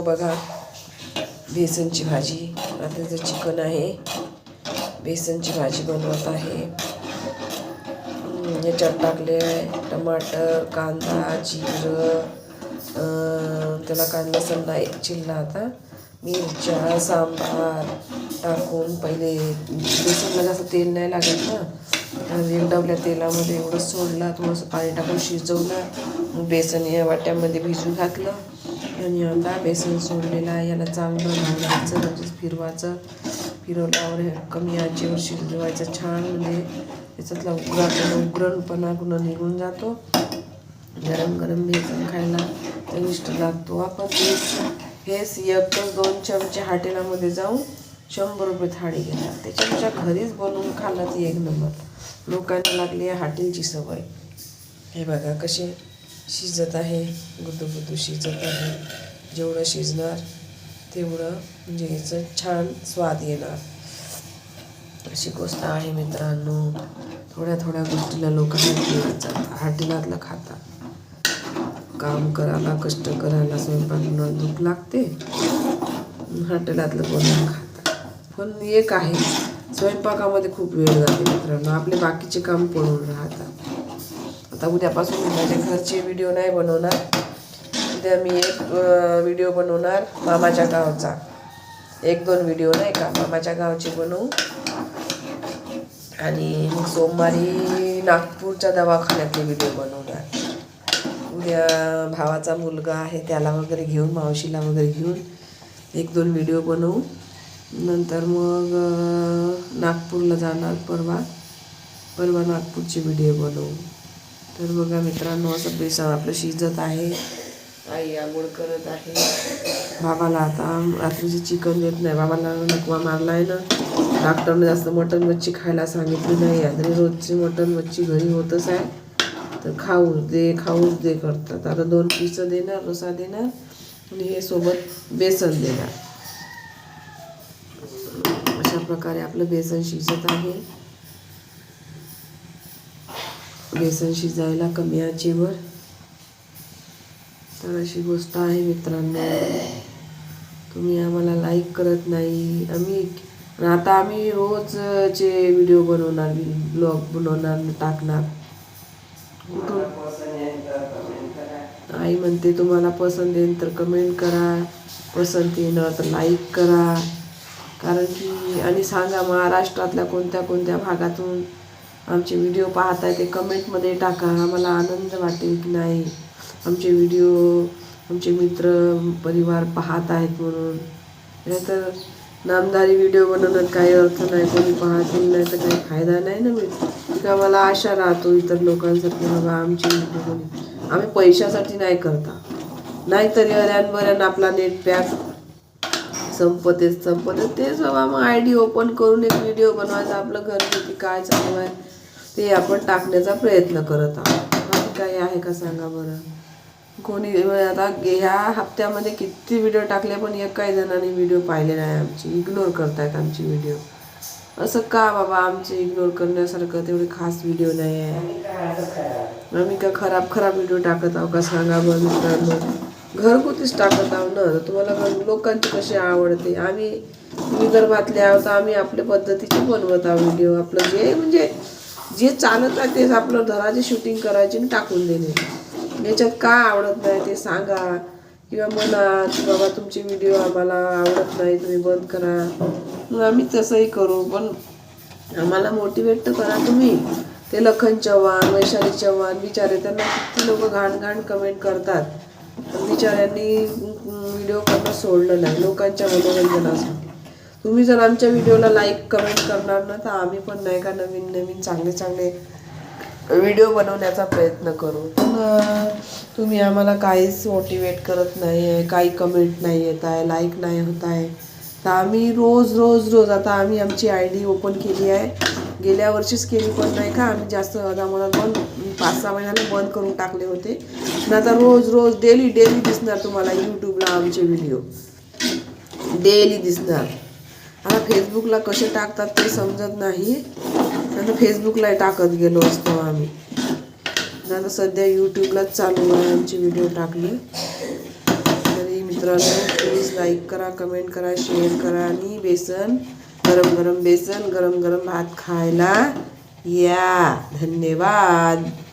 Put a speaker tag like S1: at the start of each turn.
S1: बघा बेसनची भाजी. रात्रीचं चिकन आहे, बेसनची भाजी बनवत आहे. याच्यात टाकले टमाटर, कांदा, जिरं, त्याला कांदा लसूण नाही चिरला आता, मिरच्या, सांबार टाकून पहिले बेसनला जास्त तेल नाही लागत ना, एकदमल्या तेलामध्ये एवढं सोडला, थोडंसं पाणी टाकून शिजवलं, मग बेसन या वाट्यामध्ये भिजू घातलं आणि आता बेसन सोडलेला याला चांगलं घालायचं, म्हणजे फिरवायचं. फिरवल्यावर कमी आचेवर शिजवायचं छान, म्हणजे त्याच्यातला उग्रणपणा निघून जातो. गरम गरम बेसन खायला चविष्ट लागतो. आपण हेच 1-2 चमचे हॉटेलामध्ये जाऊन 100 रुपये थाळी घेतात, त्याच्यापेक्षा घरीच बनवून खाल्लं ती एक नंबर. लोकांना लागली आहे हॉटेलची सवय. हे बघा कसे शिजत आहे, गुदुगुदू शिजत आहे. जेवढं शिजणार तेवढं म्हणजे याचं छान स्वाद येणार, अशी गोष्ट आहे मित्रांनो. थोड्या थोड्या गोष्टीला लोक हॉटेलातलं खातात. काम करायला, कष्ट करायला, स्वयंपाक भूक लागते, हॉटेलातलं बनवून खातात. पण एक आहे, स्वयंपाकामध्ये खूप वेळ जाते मित्रांनो, आपले बाकीचे काम पडून राहतात. आता उद्यापासून मी माझ्या घरचे व्हिडिओ नाही बनवणार. उद्या मी एक व्हिडिओ बनवणार मामाच्या गावचा, 1-2 व्हिडिओ नाही का मामाच्या गावचे बनवू. आणि मग सोमवारी नागपूरच्या दवाखान्यातले व्हिडिओ बनवणार. उद्या भावाचा मुलगा आहे त्याला वगैरे घेऊन, मावशीला वगैरे घेऊन 1-2 व्हिडिओ बनवू. नंतर मग नागपूरला जाणार, परवा नागपूरचे व्हिडिओ बनवू. तर बघा मित्रांनो, असं बेसन आपलं शिजत आहे. आई आंघोळ करत आहे. बाबाला आता रात्रीचे चिकन देत नाही, बाबाला नकवा मारला आहे ना. डॉक्टरने जास्त मटण मच्छी खायला सांगितली नाही. आणि रोजची मटण मच्छी घरी होतच आहे, तर खाऊच दे करतात. आता 2 पिसं देणार, रसा देणार आणि हे सोबत बेसन देणार. अशा प्रकारे आपलं बेसन शिजत आहे. बेसन शिजायला कमी आचेवर. तर अशी गोष्ट आहे मित्रांनो. तुम्ही आम्हाला लाईक करत नाही. आता आम्ही रोजचे व्हिडिओ बनवणार, ब्लॉग बनवणार, टाकणार. आई म्हणते तुम्हाला पसंत येईल तर कमेंट करा, पसंत येणार तर लाईक करा. कारण की आणि सांगा महाराष्ट्रातल्या कोणत्या कोणत्या भागातून आमचे व्हिडिओ पाहताय ते कमेंटमध्ये टाका. आम्हाला आनंद वाटेल की नाही आमचे व्हिडिओ आमचे मित्र परिवार पाहत आहेत म्हणून. नाही तर नामधारी व्हिडिओ बनवण्यात काही अर्थ नाही, कोणी पाहतील नाही तर काही फायदा नाही ना. मी आम्हाला आशा राहतो इतर लोकांसारखी, बाबा आमचे व्हिडिओ कोणी, आम्ही पैशासाठी नाही करता. नाहीतरी बऱ्यान आपला नेट पॅक संपते तेच बाबा. मग ID ओपन करून एक व्हिडिओ बनवायचा, आपलं घरगुती काय चालू आहे ते आपण टाकण्याचा प्रयत्न करत आहोत. बाकी काही आहे का सांगा बरं. कोणी आता ह्या हप्त्यामध्ये किती व्हिडिओ टाकले, पण काही जणांनी व्हिडिओ पाहिले नाही आमची, इग्नोर करतायत आमची व्हिडिओ. असं का बाबा, आमचे इग्नोर करण्यासारखं तेवढे खास व्हिडिओ नाही आहे. आम्ही का खराब व्हिडिओ टाकत आहो का सांगा बरं मित्रांनो. घरगुतीच टाकत आहो ना. तुम्हाला लोकांची कशी आवडते, आम्ही विदर्भातले आहोत, आम्ही आपल्या पद्धतीचे बनवत आहोत व्हिडिओ. आपलं जे चालत आहे तेच आपलं घराची शूटिंग करायची आणि टाकून देणे. याच्यात का आवडत नाही ते सांगा, किंवा म्हणा की बाबा तुमचे व्हिडिओ आम्हाला आवडत नाही, तुम्ही बंद करा. मग आम्ही तसंही करू, पण आम्हाला मोटिवेट तर करा तुम्ही. ते लखन चव्हाण, वैशाली चव्हाण बिचारे, त्यांना किती लोक घाण कमेंट करतात, पण बिचाऱ्यांनी व्हिडिओ करणं सोडलं नाही लोकांच्या मनोरंजनासाठी. तुम्ही जर आमच्या व्हिडिओला लाईक कमेंट करणार ना, तर आम्ही पण नाही का नवीन चांगले व्हिडिओ बनवण्याचा प्रयत्न करू. पण तुम्ही आम्हाला काहीच मोटिवेट करत नाही आहे, काही कमेंट नाही येत आहे, लाईक नाही होत आहे. तर आम्ही रोज आता आम्ही आमची ID ओपन केली आहे. गेल्या वर्षीच केली, पण नाही का आम्ही जास्त मला 5-6 महिन्याला बंद करून टाकले होते. पण आता रोज डेली दिसणार तुम्हाला यूट्यूबला आमचे व्हिडिओ, डेली दिसणार. आता फेसबुकला कसे टाकतात ते समजत नाही, आता फेसबुकला टाकत गेलो असतो आम्ही. आता सध्या यूट्यूबलाच चालू आहे आमचे व्हिडिओ टाकले. तरी मित्रांनो प्लीज लाईक करा, कमेंट करा, शेअर करा आणि गरम गरम बेसन गरम गरम भात खायला या. धन्यवाद.